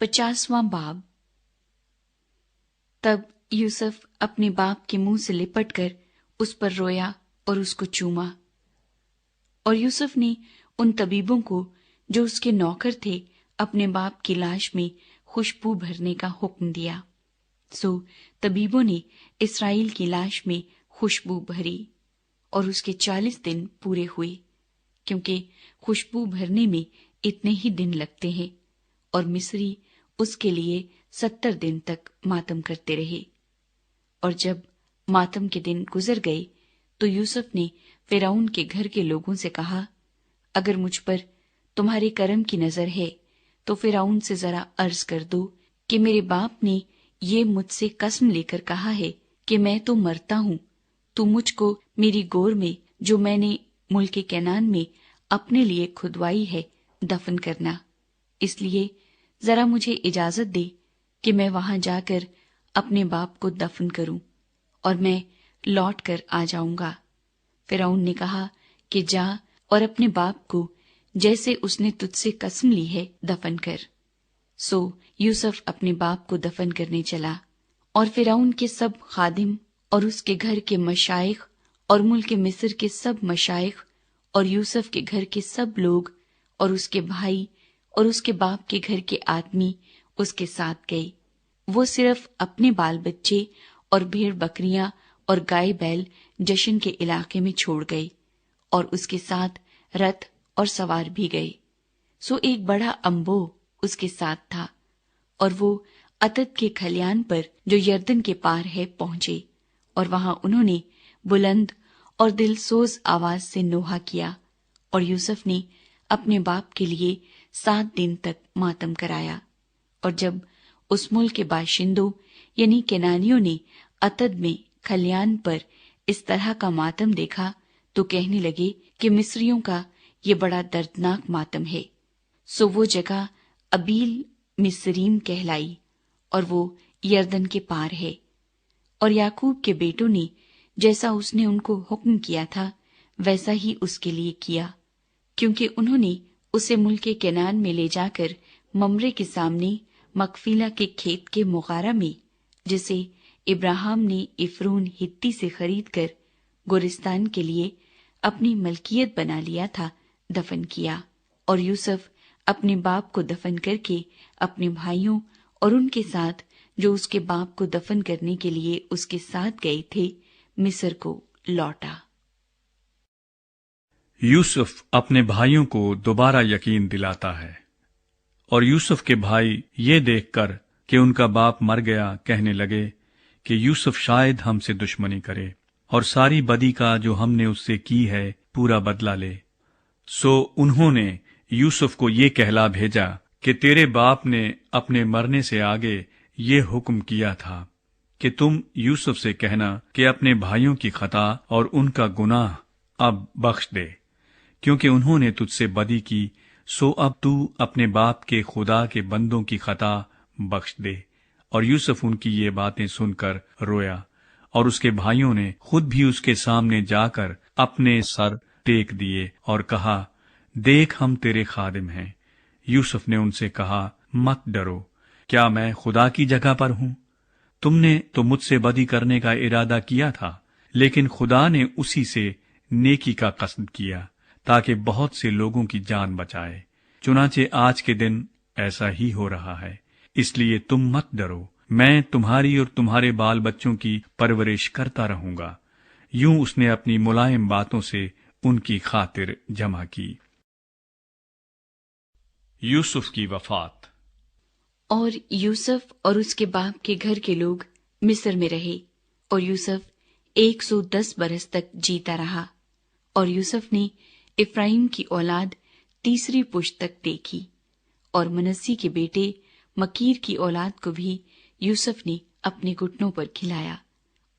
50वां बाब। तब यूसुफ अपने बाप के मुंह से लिपट कर उस पर रोया और उसको चूमा। और यूसुफ ने उन तबीबों को जो उसके नौकर थे अपने बाप की लाश में खुशबू भरने का हुक्म दिया। सो तबीबों ने इस्राएल की लाश में खुशबू भरी और उसके 40 दिन पूरे हुए, क्योंकि खुशबू भरने में इतने ही दिन लगते हैं। और मिस्री उसके लिए 70 दिन तक मातम करते रहे। और जब मातम के दिन गुजर गए तो यूसुफ ने फिरौन के घर के लोगों से कहा, अगर मुझ पर तुम्हारे करम की नजर है तो फिरौन से जरा अर्ज कर दो कि मेरे बाप ने ये मुझसे कसम लेकर कहा है कि मैं तो मरता हूँ, तू मुझको मेरी गोर में जो मैंने मुल्क कैनान में अपने लिए खुदवाई है दफन करना। इसलिए जरा मुझे इजाजत दे कि मैं वहां जाकर अपने बाप को दफन करूं और मैं लौट कर आ जाऊंगा। फिरौन ने कहा कि जा और अपने बाप को जैसे उसने तुझसे कसम ली है दफन कर। सो यूसुफ अपने बाप को दफन करने चला। और फिरौन के सब खादिम और उसके घर के मशाइख और मुल्क मिस्र के सब मशाइख और यूसुफ के घर के सब लोग और उसके भाई और उसके बाप के घर के आदमी उसके साथ गए। वो सिर्फ अपने बाल बच्चे और भेड़ बकरियां और गाय बैल जशन के इलाके में छोड़ गए, और उसके साथ रथ और सवार भी गए। सो एक बड़ा अम्बोह उसके साथ था, और वो अतद के खलियान पर जो यरदन के पार है पहुंचे, और वहां उन्होंने बुलंद और दिलसोज आवाज से नोहा किया। और यूसुफ ने अपने बाप के लिए 7 दिन तक मातम कराया। और जब उस मुल्क के बाशिंदों यानी केनानियों ने अतद में खलियान पर इस तरह का मातम देखा तो कहने लगे कि मिस्रियों का ये बड़ा दर्दनाक मातम है। सो वो जगह अबील मिस्रीम कहलाई, और वो यरदन के पार है। और याकूब के बेटों ने जैसा उसने उनको हुक्म किया था वैसा ही उसके लिए किया, क्योंकि उन्होंने उसे मुल्के केनान में ले जाकर ममरे के सामने मकफीला के खेत के मुगारा में, जिसे इब्राहिम ने इफ्रून हित्ती से खरीद कर गोरिस्तान के लिए अपनी मलकियत बना लिया था, दफन किया। और यूसुफ अपने बाप को दफन करके अपने भाइयों और उनके साथ जो उसके बाप को दफन करने के लिए उसके साथ गए थे मिस्र को लौटा। यूसुफ अपने भाइयों को दोबारा यकीन दिलाता है। और यूसुफ के भाई ये देखकर कि उनका बाप मर गया कहने लगे कि यूसुफ शायद हमसे दुश्मनी करे और सारी बदी का जो हमने उससे की है पूरा बदला ले। सो उन्होंने यूसुफ को ये कहला भेजा कि तेरे बाप ने अपने मरने से आगे ये हुक्म किया था कि तुम यूसुफ से कहना कि अपने भाइयों की खता और उनका गुनाह अब बख्श दे, क्योंकि उन्होंने तुझसे बदी की। सो अब तू अपने बाप के खुदा के बंदों की खता बख्श दे। और यूसुफ उनकी ये बातें सुनकर रोया, और उसके भाइयों ने खुद भी उसके सामने जाकर अपने सर टेक दिए और कहा, देख हम तेरे खादिम हैं। यूसुफ ने उनसे कहा, मत डरो, क्या मैं खुदा की जगह पर हूं? तुमने तो मुझसे बदी करने का इरादा किया था, लेकिन खुदा ने उसी से नेकी का कसद किया ताकि बहुत से लोगों की जान बचाए। चुनाचे आज के दिन ऐसा ही हो रहा है, इसलिए तुम मत डरो, मैं तुम्हारी और तुम्हारे बाल बच्चों की परवरिश करता रहूंगा। यूं उसने अपनी मुलायम बातों से उनकी खातिर जमा की। यूसुफ की वफात। और यूसुफ और उसके बाप के घर के लोग मिस्र में रहे, और यूसुफ 110 बरस तक जीता रहा। और यूसुफ ने इफ्राइम की औलाद तीसरी पुश्त तक देखी, और मनस्सी के बेटे मकीर की औलाद को भी यूसुफ ने अपने घुटनों पर खिलाया।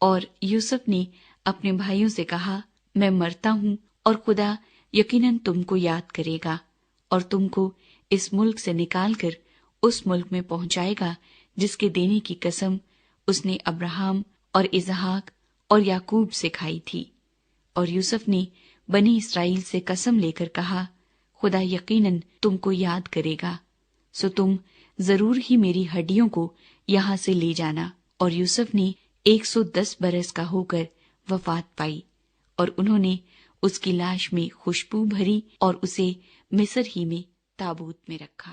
और यूसुफ ने अपने भाइयों से कहा, मैं मरता हूं और खुदा यकीनन तुमको याद करेगा और तुमको इस मुल्क से निकालकर उस मुल्क में पहुंचाएगा जिसके देने की कसम उसने अब्राहम और इसहाक और याकूब से खाई थी। और यूसुफ ने बनी इस्राएल से कसम लेकर कहा, खुदा यकीनन तुमको याद करेगा, सो तुम ضرور ہی میری ہڈیوں کو یہاں سے لے جانا۔ اور یوسف نے 110 برس کا ہو کر وفات پائی، اور انہوں نے اس کی لاش میں خوشبو بھری اور اسے مصر ہی میں تابوت میں رکھا۔